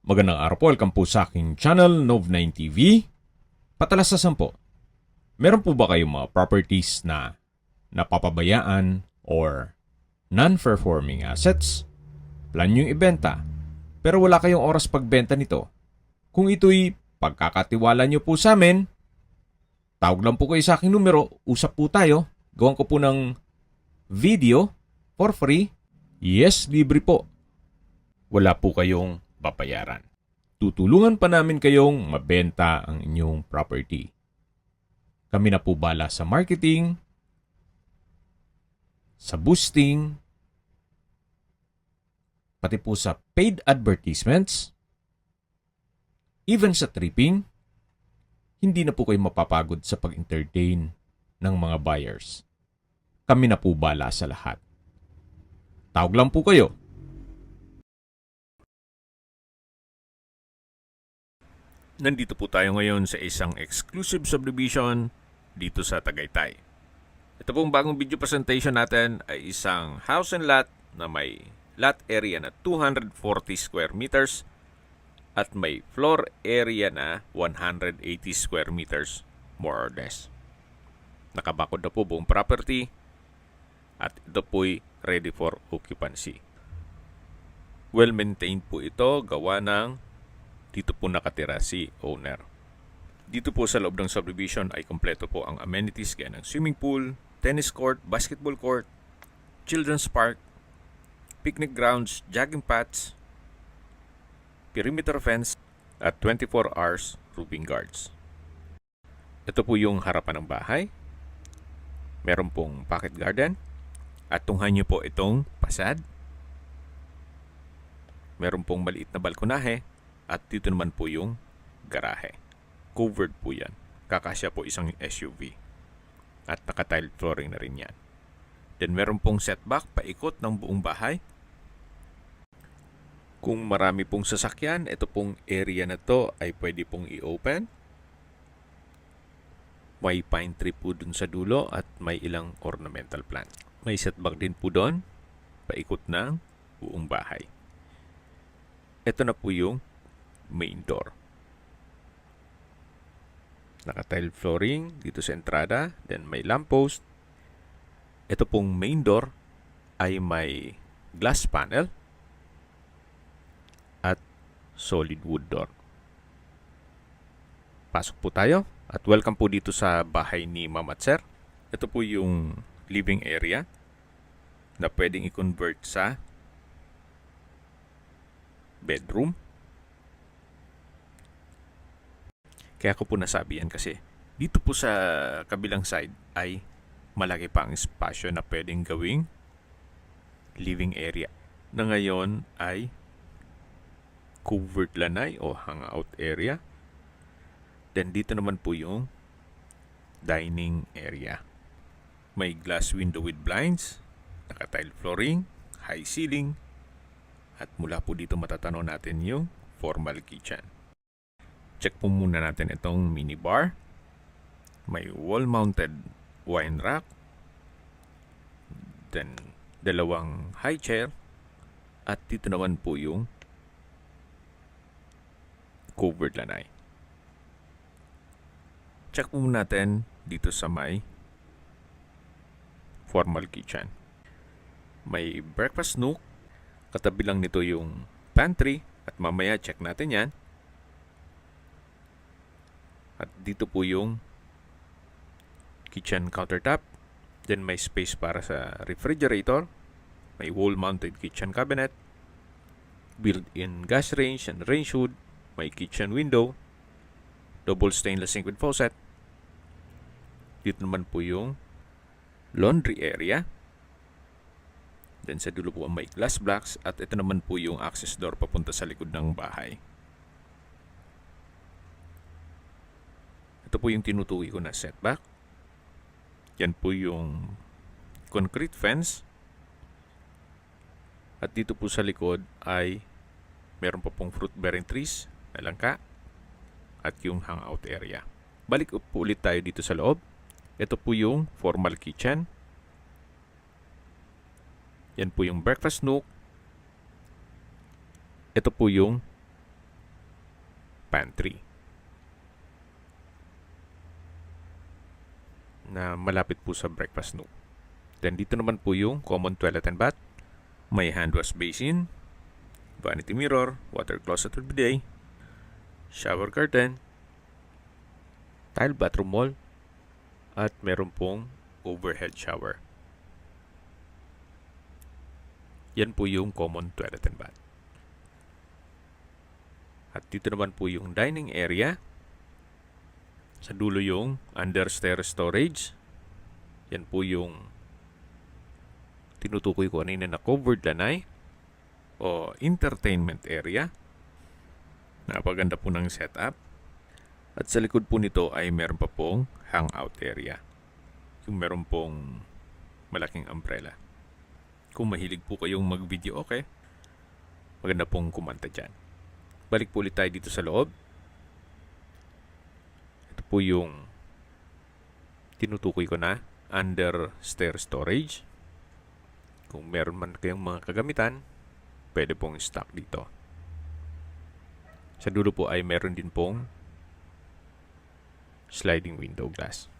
Magandang araw po, welcome po sa aking channel, Nov9 TV. Patalasasan po, meron po ba kayong mga properties na napapabayaan or non-performing assets? Plan nyo ibenta, pero wala kayong oras pagbenta nito. Kung ito'y pagkakatiwala nyo po sa amin, tawag lang po kayo sa aking numero, usap po tayo, gawan ko po ng video for free. Yes, libre po. Wala po kayong babayaran. Tutulungan pa namin kayong mabenta ang inyong property. Kami na po bala sa marketing, sa boosting, pati po sa paid advertisements, even sa tripping. Hindi na po kayo mapapagod sa pag-entertain ng mga buyers. Kami na po bala sa lahat. Tawag lang po kayo. Nandito po tayo ngayon sa isang exclusive subdivision dito sa Tagaytay. Ito pong bagong video presentation natin ay isang house and lot na may lot area na 240 square meters at may floor area na 180 square meters more or less. Nakabakod na po buong property at ito po'y ready for occupancy. Well maintained po ito, gawa ng dito po nakatira si owner. Dito po sa loob ng subdivision ay kompleto po ang amenities gaya ng swimming pool, tennis court, basketball court, children's park, picnic grounds, jogging paths, perimeter fence, at 24 hours roofing guards. Ito po yung harapan ng bahay. Meron pong pocket garden. At tunghan nyo po itong pasad. Meron pong maliit na balkonahe. At dito naman po yung garahe. Covered po yan. Kakasya po isang SUV. At naka-tile flooring na rin yan. Then meron pong setback paikot ng buong bahay. Kung marami pong sasakyan, ito pong area na to ay pwede pong i-open. May pine tree po dun sa dulo at may ilang ornamental plant. May setback din po doon. Paikot ng buong bahay. Ito na po yung main door. Naka-tile flooring dito sa entrada. Then may lamppost. Ito pong main door ay may glass panel at solid wood door. Pasok po tayo at welcome po dito sa bahay ni Ma'am at Sir. Ito po yung living area na pwedeng i-convert sa bedroom. Kaya ko po nasabi yan kasi dito po sa kabilang side ay malaki pa ang espasyo na pwedeng gawing living area na ngayon ay covered lanay o hangout area. Then dito naman po yung dining area. May glass window with blinds, naka-tile flooring, high ceiling, at mula po dito matatanaw natin yung formal kitchen. Check po muna natin itong minibar. May wall-mounted wine rack. Then, dalawang high chair. At dito naman po yung covered lanay. Check po muna natin dito sa may formal kitchen. May breakfast nook. Katabi lang nito yung pantry. At mamaya check natin yan. At dito po yung kitchen countertop. Then may space para sa refrigerator. May wall-mounted kitchen cabinet. Built-in gas range and range hood. May kitchen window. Double stainless sink with faucet. Dito naman po yung laundry area. Then sa dulo po may glass blocks. At ito naman po yung access door papunta sa likod ng bahay. Ito po yung tinutukoy ko na setback. Yan po yung concrete fence. At dito po sa likod ay meron pa pong fruit bearing trees na langka at yung hangout area. Balik po ulit tayo dito sa loob. Ito po yung formal kitchen. Yan po yung breakfast nook. Ito po yung pantry na malapit po sa breakfast nook. Then dito naman po yung common toilet and bath. May hand wash basin, vanity mirror, water closet with bidet, shower curtain, tile bathroom wall, at meron pong overhead shower. Yan po yung common toilet and bath. At dito naman po yung dining area. Sa dulo yung under-stair storage. Yan po yung tinutukoy ko kanina na covered lanai o entertainment area. Napaganda po ng setup. At sa likod po nito ay meron pa pong hangout area. Yung meron pong malaking umbrella. Kung mahilig po kayong mag-video, okay. Maganda pong kumanta dyan. Balik po ulit tayo dito sa loob. Ito po yung tinutukoy ko na under stair storage. Kung meron man kayong mga kagamitan, pwede pong stock dito. Sa dulo po ay meron din pong sliding window glass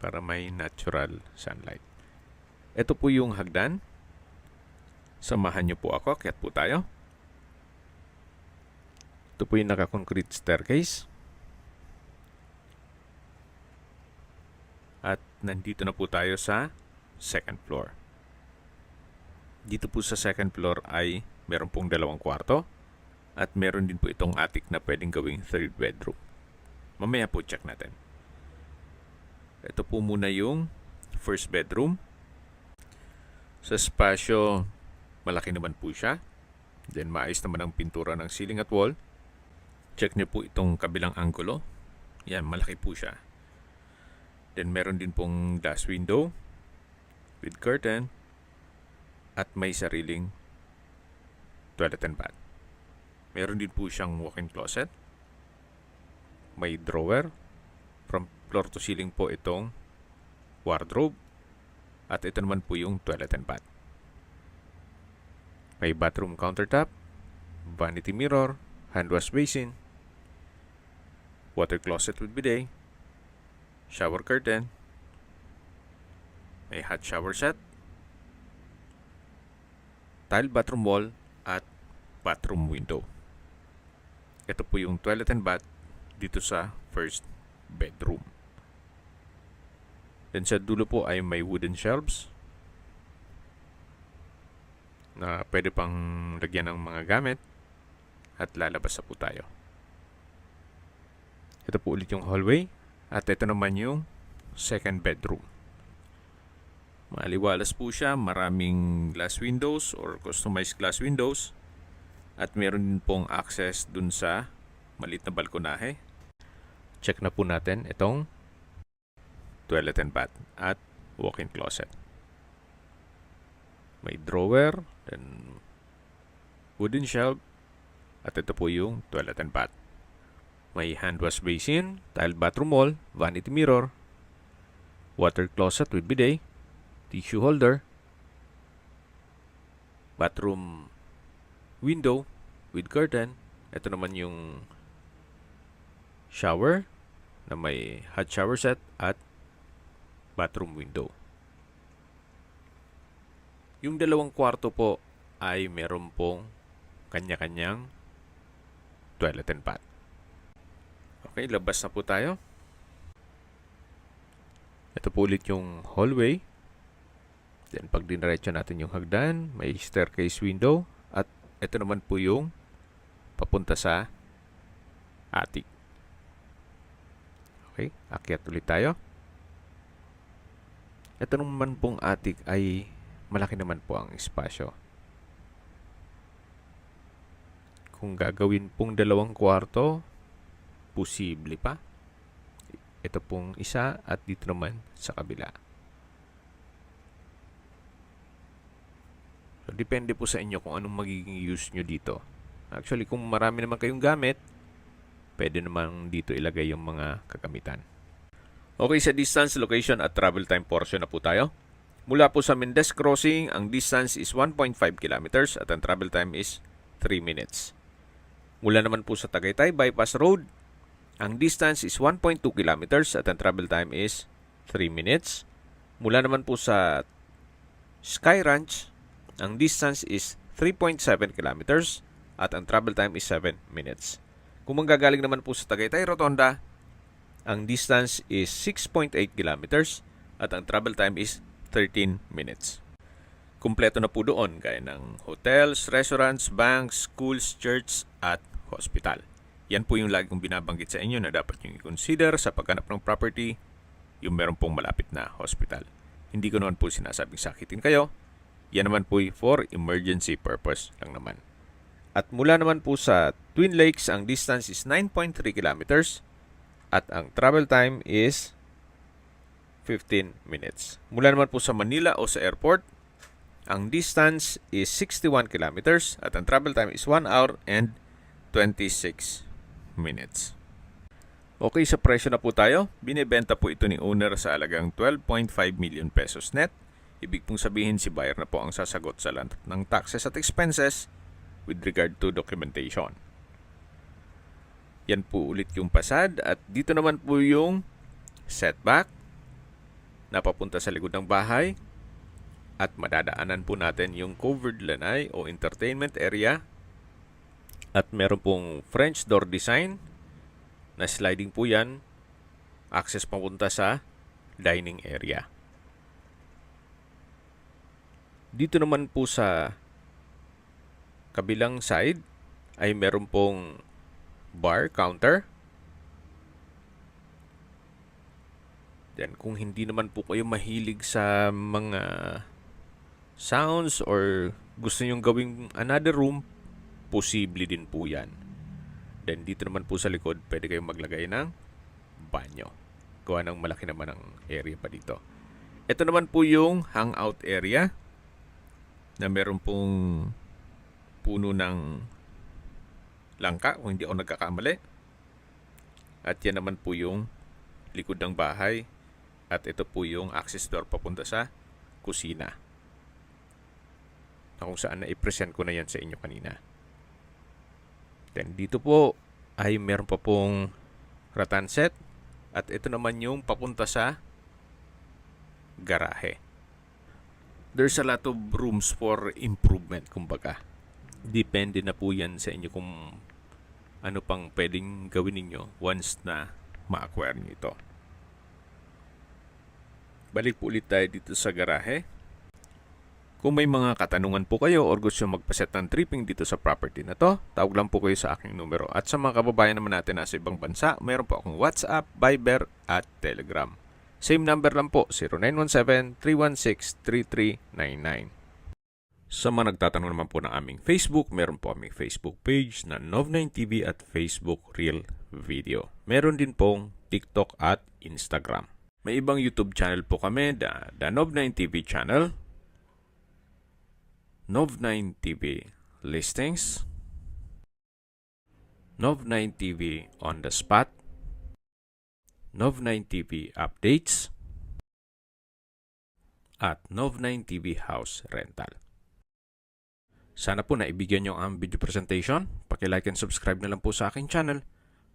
para may natural sunlight. Ito po yung hagdan. Samahan niyo po ako, akyat po tayo. Ito po yung naka-concrete staircase. At nandito na po tayo sa second floor. Dito po sa second floor ay meron pong 2 kwarto at meron din po itong attic na pwedeng gawing third bedroom. Mamaya po check natin. Ito po muna yung first bedroom. Sa spasyo, malaki naman po siya. Then maayos naman ang pintura ng ceiling at wall. Check niyo po itong kabilang anggulo. Yan, malaki po siya. Then meron din pong glass window with curtain at may sariling toilet and bath. Meron din po siyang walk-in closet. May drawer. From floor to ceiling po itong wardrobe. At ito naman po yung toilet and bath. May bathroom countertop, vanity mirror, hand wash basin, water closet with bidet, shower curtain, may hot shower set, tile bathroom wall, at bathroom window. Ito po yung toilet and bath dito sa first bedroom. Then sa dulo po ay may wooden shelves na pwede pang lagyan ng mga gamit at lalabas na po tayo. Ito po ulit yung hallway at ito naman yung second bedroom. Maliwalas po siya, maraming glass windows or customized glass windows at meron din pong access dun sa maliit na balkonahe. Check na po natin itong toilet and bath at walk-in closet. May drawer, then wooden shelf, at ito po yung toilet and bath. May hand wash basin, tile bathroom wall, vanity mirror, water closet with bidet, tissue holder, bathroom window with curtain. Ito naman yung shower na may hot shower set at bathroom window. Yung 2 kwarto po ay meron pong kanya-kanyang toilet and bath. Okay, labas na po tayo. Ito po ulit yung hallway. Then pag diniretso natin yung hagdan, may staircase window. At ito naman po yung papunta sa attic. Okay, akyat ulit tayo. Ito naman pong attic ay malaki naman po ang espasyo. Kung gagawin pong 2 kwarto, posible pa. Ito pong isa at dito naman sa kabila. So, depende po sa inyo kung anong magiging use nyo dito. Actually, kung marami naman kayong gamit, pwede naman dito ilagay yung mga kagamitan. Okay, sa distance, location at travel time portion na po tayo. Mula po sa Mendez Crossing, ang distance is 1.5 kilometers at ang travel time is 3 minutes. Mula naman po sa Tagaytay Bypass Road, ang distance is 1.2 kilometers at ang travel time is 3 minutes. Mula naman po sa Sky Ranch, ang distance is 3.7 kilometers at ang travel time is 7 minutes. Kung manggagaling naman po sa Tagaytay Rotonda, ang distance is 6.8 kilometers at ang travel time is 13 minutes. Kumpleto na po doon gaya ng hotels, restaurants, banks, schools, church at hospital. Yan po yung lagi kong binabanggit sa inyo na dapat nyo i-consider sa paghanap ng property, yung meron pong malapit na hospital. Hindi ko naman po sinasabing sakitin kayo. Yan naman po for emergency purpose lang naman. At mula naman po sa Twin Lakes, ang distance is 9.3 kilometers at ang travel time is 15 minutes. Mula naman po sa Manila o sa airport, ang distance is 61 kilometers at ang travel time is 1 hour and 26 minutes. Okay, sa presyo na po tayo. Binibenta po ito ni owner sa halagang 12.5 million pesos net. Ibig pong sabihin si buyer na po ang sasagot sa lahat ng taxes at expenses with regard to documentation. Yan po ulit yung pasad at dito naman po yung setback na papunta sa likod ng bahay at madadaanan po natin yung covered lanai o entertainment area. At meron pong French door design na sliding po yan. Access papunta sa dining area. Dito naman po sa kabilang side ay meron pong bar counter. Then kung hindi naman po kayo mahilig sa mga sounds or gusto nyong gawing another room, posible din po yan. Then dito naman po sa likod, pwede kayong maglagay ng banyo. Gawa ng malaki naman ang area pa dito. Ito naman po yung hangout area na meron pong puno ng langka kung hindi ako nagkakamali. At yan naman po yung likod ng bahay. At ito po yung access door papunta sa kusina. Na kung saan na-present ko na yan sa inyo kanina. Then dito po ay meron pa pong rattan set. At ito naman yung papunta sa garahe. There's a lot of rooms for improvement, kumbaga. Depende na po yan sa inyo kung ano pang pwedeng gawin ninyo once na ma-acquire nyo ito. Balik po ulit tayo dito sa garahe. Kung may mga katanungan po kayo or gusto magpaset ng tripping dito sa property na to, tawag lang po kayo sa aking numero. At sa mga kababayan naman natin nasa ibang bansa, mayroon po akong WhatsApp, Viber at Telegram. Same number lang po, 0917-316-3399. Sa mga nagtatanong naman po ng aming Facebook, meron po aming Facebook page na Nov9TV at Facebook Real Video. Meron din pong TikTok at Instagram. May ibang YouTube channel po kami, the Nov9TV channel, Nov9TV Listings, Nov9TV On The Spot, Nov9TV Updates, at Nov9TV House Rental. Sana po naibigyan nyo ang video presentation. Paki-like and subscribe na lang po sa aking channel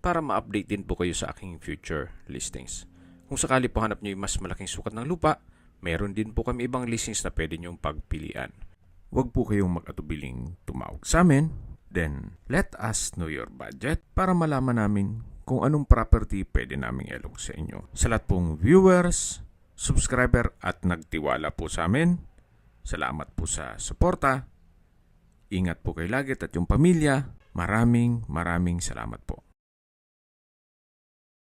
para ma-update din po kayo sa aking future listings. Kung sakali po hanap nyo yung mas malaking sukat ng lupa, meron din po kami ibang listings na pwede nyong pagpilian. Huwag po kayong mag-atubiling tumawag sa amin. Then, let us know your budget para malaman namin kung anong property pwede naming ilog sa inyo. Sa lahat pong viewers, subscriber at nagtiwala po sa amin, salamat po sa suporta. Ingat po kayo lagi at yung pamilya. Maraming salamat po.